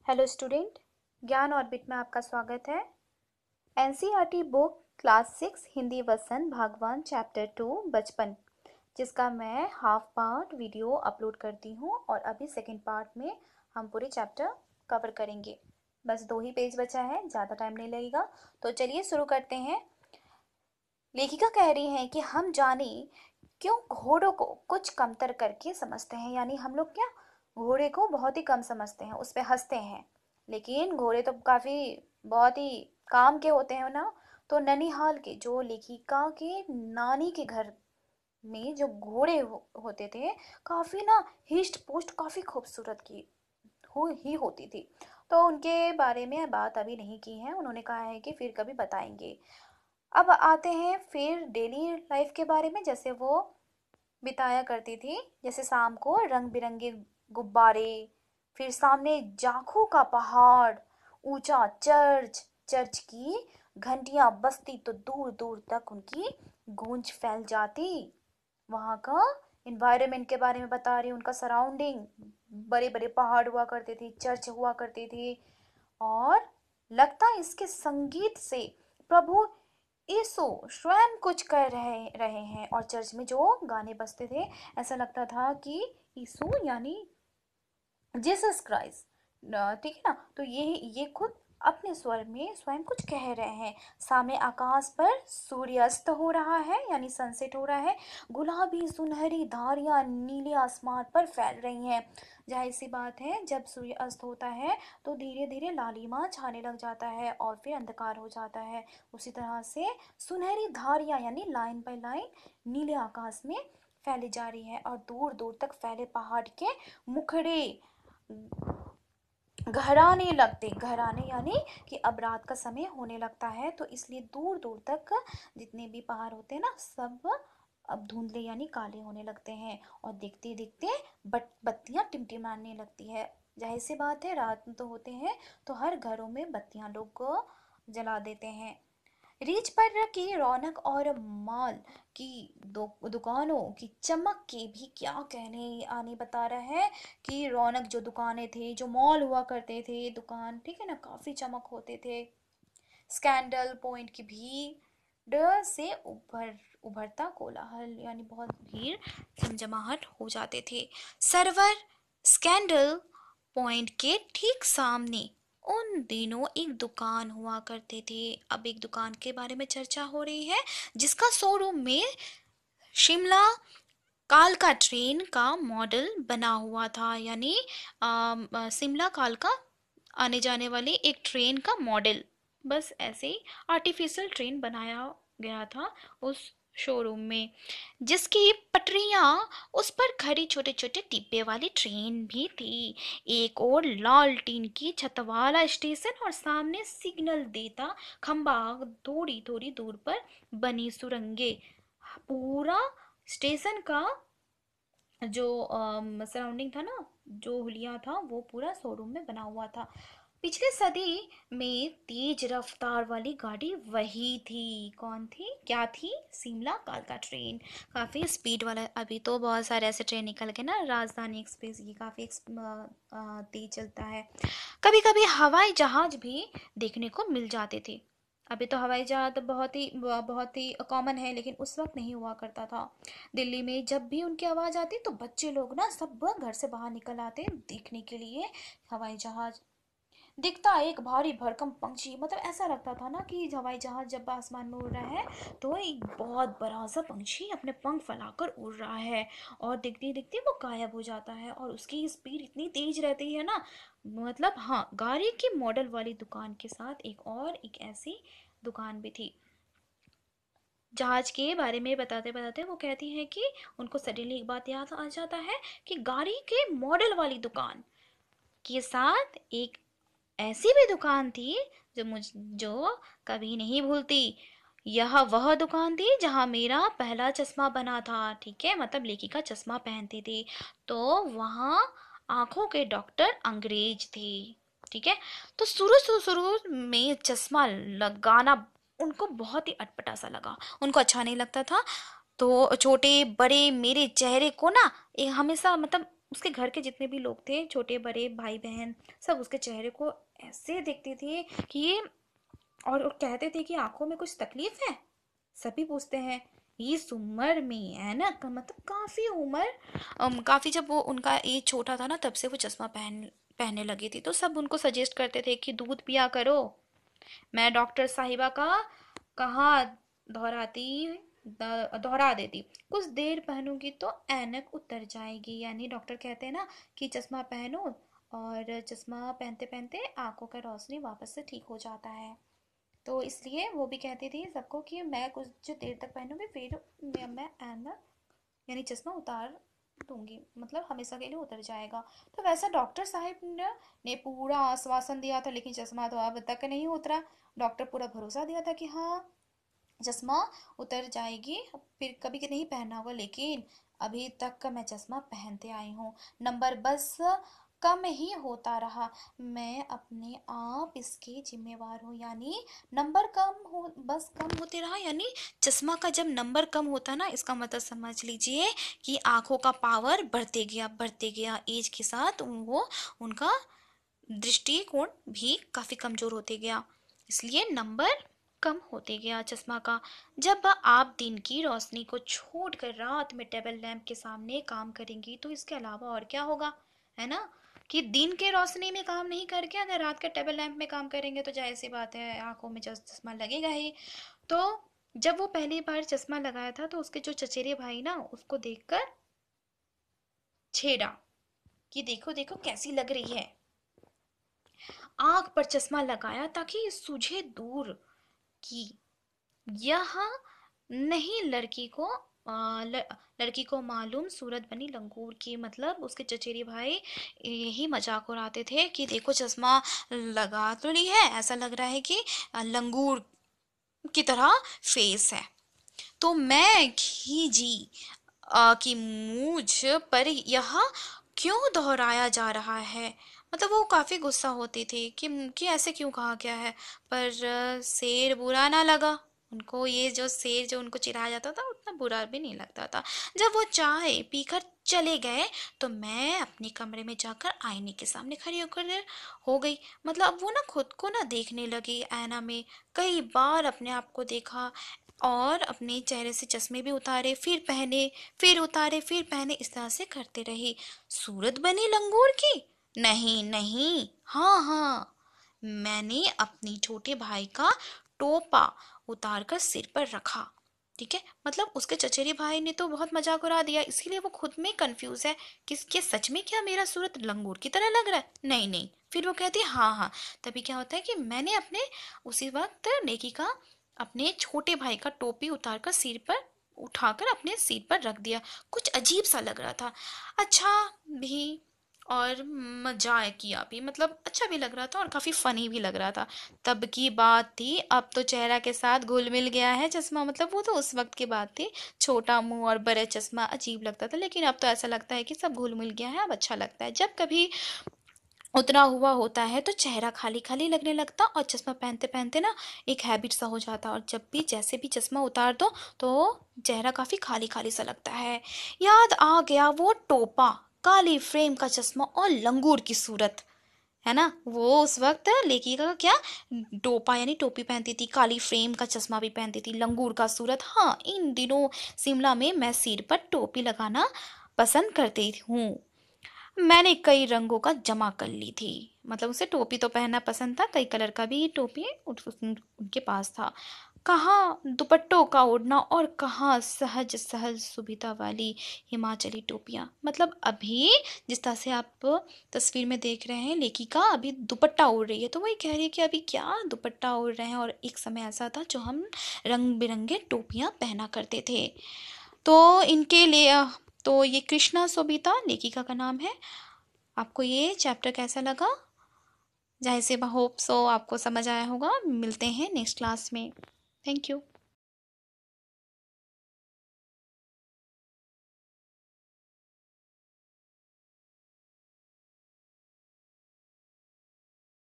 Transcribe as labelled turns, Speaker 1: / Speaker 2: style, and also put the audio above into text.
Speaker 1: Hello student, ज्ञान orbit में आपका स्वागत है। एनसीईआरटी बुक क्लास 6 हिंदी वसन भागवान चैप्टर 2 बचपन, जिसका मैं हाफ पार्ट वीडियो अपलोड करती हूँ और अभी सेकंड पार्ट में हम पूरे चैप्टर कवर करेंगे। बस 2 ही पेज बचा है, ज़्यादा टाइम नहीं लगेगा। तो चलिए शुरू करते हैं। लेखिका कह रही हैं कि हम जाने क्यों घोड़ों को कुछ कमतर करके समझते हैं, यानी हम लोग क्या घोड़े को बहुत ही कम समझते हैं, उस पर हंसते हैं। लेकिन घोड़े तो काफी बहुत ही काम के होते हैं ना। तो ननिहाल के जो लेखिका के नानी के घर में जो घोड़े होते थे, काफी ना हिस्ट पोस्ट काफी खूबसूरत की ही होती थी। तो उनके बारे में बात अभी नहीं की है, उन्होंने कहा है कि फिर कभी बताएंगे। अब आते हैं फिर डेली लाइफ के बारे में, जैसे वो बिताया करती थी। जैसे शाम को रंग बिरंगे गुब्बारे, फिर सामने जाखू का पहाड़, ऊंचा चर्च, चर्च की घंटियां बजती तो दूर दूर तक उनकी गूंज फैल जाती। वहाँ का इन्वायरमेंट के बारे में बता रही हूँ, उनका सराउंडिंग, बड़े बड़े पहाड़ हुआ करते थे, चर्च हुआ करती थी। और लगता इसके संगीत से प्रभु यीशु स्वयं कुछ कर रहे हैं। और चर्च में जो गाने बजते थे, ऐसा लगता था कि यीशु यानी जीसस क्राइस्ट, ठीक है ना। तो ये खुद अपने स्वर में स्वयं कुछ कह रहे हैं। सामने आकाश पर सूर्यास्त हो रहा है, यानी सनसेट हो रहा है। गुलाबी सुनहरी धारियां नीले आसमान पर फैल रही हैं। जाहिर सी बात है, जब सूर्य अस्त होता है तो धीरे धीरे लालिमा छाने लग जाता है और फिर अंधकार हो जाता है। उसी तरह से सुनहरी धारियां यानी लाइन बाय लाइन नीले आकाश में फैली जा रही है और दूर दूर तक फैले पहाड़ के मुखड़े घराने लगते। घराने यानी कि अब रात का समय होने लगता है, तो इसलिए दूर दूर तक जितने भी पहाड़ होते हैं ना, सब अब धुंधले यानी काले होने लगते हैं। और देखते देखते बत्तियां टिमटिमाने लगती है। जाहिर सी बात है, रात में तो होते हैं तो हर घरों में बत्तियां लोग जला देते हैं। रिच पर की रौनक और मॉल की दुकानों की चमक के भी क्या कहने आने बता रहा है कि रौनक जो दुकानें थे, जो मॉल हुआ करते थे, दुकान, ठीक है ना, काफी चमक होते थे। स्कैंडल पॉइंट की भीड़ से उभरता कोलाहल, यानी बहुत भीड़ जमजमाहट हो जाते थे। सर्वर स्कैंडल पॉइंट के ठीक सामने उन दिनों एक दुकान हुआ करते थे। अब एक दुकान के बारे में चर्चा हो रही है, जिसका शोरूम में शिमला कालका ट्रेन का मॉडल बना हुआ था, यानी शिमला कालका आने जाने वाली एक ट्रेन का मॉडल, बस ऐसे ही आर्टिफिशियल ट्रेन बनाया गया था उस शोरूम में, जिसकी पटरियां उस पर खड़ी छोटे छोटे डिब्बे वाली ट्रेन भी थी। एक और लाल टीन की छत वाला स्टेशन और सामने सिग्नल देता खंबा थोड़ी थोड़ी दूर पर बनी सुरंगे। पूरा स्टेशन का जो सराउंडिंग था ना, जो हुलिया था, वो पूरा शोरूम में बना हुआ था। पिछले सदी में तेज रफ्तार वाली गाड़ी वही थी। कौन थी, क्या थी? शिमला कालका ट्रेन, काफी स्पीड वाला। अभी तो बहुत सारे ऐसे ट्रेन निकल गए ना, राजधानी एक्सप्रेस, ये काफी तेज चलता है। कभी कभी हवाई जहाज भी देखने को मिल जाते थे। अभी तो हवाई जहाज बहुत ही कॉमन है, लेकिन उस वक्त नहीं हुआ करता था। दिल्ली में जब भी उनकी आवाज आती तो बच्चे लोग ना सब घर से बाहर निकल आते देखने के लिए हवाई जहाज। दिखता एक भारी भरकम पंछी, मतलब ऐसा लगता था ना कि हवाई जहाज जब आसमान में उड़ रहा है तो एक बहुत बड़ा सा पंछी अपने पंख फैलाकर उड़ रहा है और दिखते दिखते वो गायब हो जाता है। और उसकी स्पीड इतनी तेज रहती है ना, मतलब हाँ, गाड़ी की मॉडल वाली दुकान के साथ एक ऐसी दुकान भी थी। जहाज के बारे में बताते बताते वो कहती हैं कि उनको सडनली एक बात याद आ जाता है कि गाड़ी के मॉडल वाली दुकान के साथ एक ऐसी भी दुकान थी जो कभी नहीं भूलती। यह वह दुकान थी जहां मेरा पहला चश्मा बना था, ठीक है, मतलब लेखिका चश्मा पहनती थी, तो वहां आंखों के डॉक्टर अंग्रेज थे, ठीक है। तो शुरू में चश्मा लगाना उनको बहुत ही अटपटा सा लगा, उनको अच्छा नहीं लगता था। तो छोटे बड़े मेरे चेहरे को ना हमेशा, मतलब उसके घर के जितने भी लोग थे, छोटे बड़े भाई बहन, सब उसके चेहरे को ऐसे देखते थे कि ये, और कहते थे कि आंखों में कुछ तकलीफ है। सभी पूछते हैं इस उम्र में, है ना, मतलब काफी उम्र, काफी, जब वो उनका एज छोटा था ना तब से वो चश्मा पहनने लगी थी। तो सब उनको सजेस्ट करते थे कि दूध पिया करो। मैं डॉक्टर साहिबा का कहाँ दोहरा देती, कुछ देर पहनूंगी तो ऐनक उतर जाएगी। यानी डॉक्टर कहते हैं ना कि चश्मा पहनो, और चश्मा पहनते पहनते आंखों का रोशनी वापस से ठीक हो जाता है। तो इसलिए वो भी कहती थी सबको कि मैं कुछ देर तक पहनूंगी, फिर मैं ऐनक यानी चश्मा उतार दूंगी, मतलब हमेशा के लिए उतर जाएगा। तो वैसा डॉक्टर साहब ने पूरा आश्वासन दिया था, लेकिन चश्मा तो अब तक नहीं उतरा। डॉक्टर पूरा भरोसा दिया था कि हाँ चश्मा उतर जाएगी, फिर कभी नहीं पहनना होगा, लेकिन अभी तक का मैं चश्मा पहनते आई हूँ। नंबर बस कम ही होता रहा, मैं अपने आप इसके जिम्मेवार हूँ। यानी नंबर कम हो, बस कम होते रहा, यानी चश्मा का जब नंबर कम होता ना, इसका मतलब समझ लीजिए कि आंखों का पावर बढ़ते गया एज के साथ, वो उनका दृष्टिकोण भी काफी कमजोर होते गया, इसलिए नंबर कम होते गया चश्मा का। जब आप दिन की रोशनी को छोड़कर रात में टेबल लैंप के सामने काम करेंगी तो इसके अलावा और क्या होगा, है ना, कि दिन के रोशनी में काम नहीं करके अगर रात के टेबल लैंप में काम करेंगे तो जाहिर सी बात है आंखों में चश्मा लगेगा ही। तो जब वो पहली बार चश्मा लगाया था तो उसके जो चचेरे भाई ना उसको देखकर छेड़ा कि देखो देखो कैसी लग रही है। आंख पर चश्मा लगाया ताकि सूझे दूर की यह नहीं लड़की को मालूम सूरत बनी लंगूर की। मतलब उसके चचेरे भाई यही मजाक उड़ाते थे कि देखो चश्मा लगा तो ली है, ऐसा लग रहा है कि लंगूर की तरह फेस है। तो मैं खीजी कि मुझ पर यह क्यों दोहराया जा रहा है। मतलब वो काफी गुस्सा होती थी कि ऐसे क्यों कहा गया है। पर शेर बुरा ना लगा उनको, ये जो शेर जो उनको चिढ़ाया जाता था उतना बुरा भी नहीं लगता था। जब वो चाय पीकर चले गए तो मैं अपने कमरे में जाकर आईने के सामने खड़ी होकर हो गई। मतलब वो ना खुद को ना देखने लगी आईना में, कई बार अपने आप को देखा और अपने चेहरे से चश्मे भी उतारे फिर पहने, फिर उतारे फिर पहने, इस तरह से करते रही। सूरत बनी लंगूर की? नहीं नहीं, हाँ हाँ, मैंने अपनी छोटे भाई का टोपा उतार कर सिर पर रखा। ठीक है, मतलब उसके चचेरे भाई ने तो बहुत मजाक उड़ा दिया, इसीलिए वो खुद में कंफ्यूज है कि सच में क्या मेरा सूरत लंगूर की तरह लग रहा है। नहीं नहीं, फिर वो कहती है हाँ हाँ। तभी क्या होता है कि मैंने अपने उसी वक्त नेकी का अपने छोटे भाई का टोपी उतारकर सिर पर उठाकर अपने सिर पर रख दिया। कुछ अजीब सा लग रहा था, अच्छा भी और मजा किया भी, मतलब अच्छा भी लग रहा था और काफी फनी भी लग रहा था। तब की बात थी, अब तो चेहरा के साथ घुल मिल गया है चश्मा। मतलब वो तो उस वक्त की बात थी, छोटा मुंह और बड़े चश्मा अजीब लगता था, लेकिन अब तो ऐसा लगता है कि सब घुल मिल गया है, अब अच्छा लगता है। जब कभी उतना हुआ होता है तो चेहरा खाली खाली लगने लगता और चश्मा पहनते पहनते ना एक हैबिट सा हो जाता, और जब भी जैसे भी चश्मा उतार दो तो चेहरा काफी खाली खाली सा लगता है। याद आ गया वो टोपा, काली फ्रेम का चश्मा और लंगूर की सूरत, है ना। वो उस वक्त लेखिका का क्या टोपा यानी टोपी पहनती थी, काली फ्रेम का चश्मा भी पहनती थी, लंगूर का सूरत। हाँ, इन दिनों शिमला में मैं सिर पर टोपी लगाना पसंद करती हूँ। मैंने कई रंगों का जमा कर ली थी, मतलब उसे टोपी तो पहनना पसंद था, कई कलर का भी टोपी उनके पास था। कहाँ दुपट्टों का ओढ़ना और कहाँ सहज सहज सुविधा वाली हिमाचली टोपियाँ। मतलब अभी जिस तरह से आप तस्वीर में देख रहे हैं लेखिका अभी दुपट्टा ओढ़ रही है, तो वही कह रही है कि अभी क्या दुपट्टा ओढ़ रहे हैं, और एक समय ऐसा था जो हम रंग बिरंगे टोपियाँ पहना करते थे। तो इनके लिए तो ये कृष्णा सोबिता लेखिका का नाम है। आपको ये चैप्टर कैसा लगा? जाहिर से होप सो आपको समझ आया होगा। मिलते हैं नेक्स्ट क्लास में। Thank you.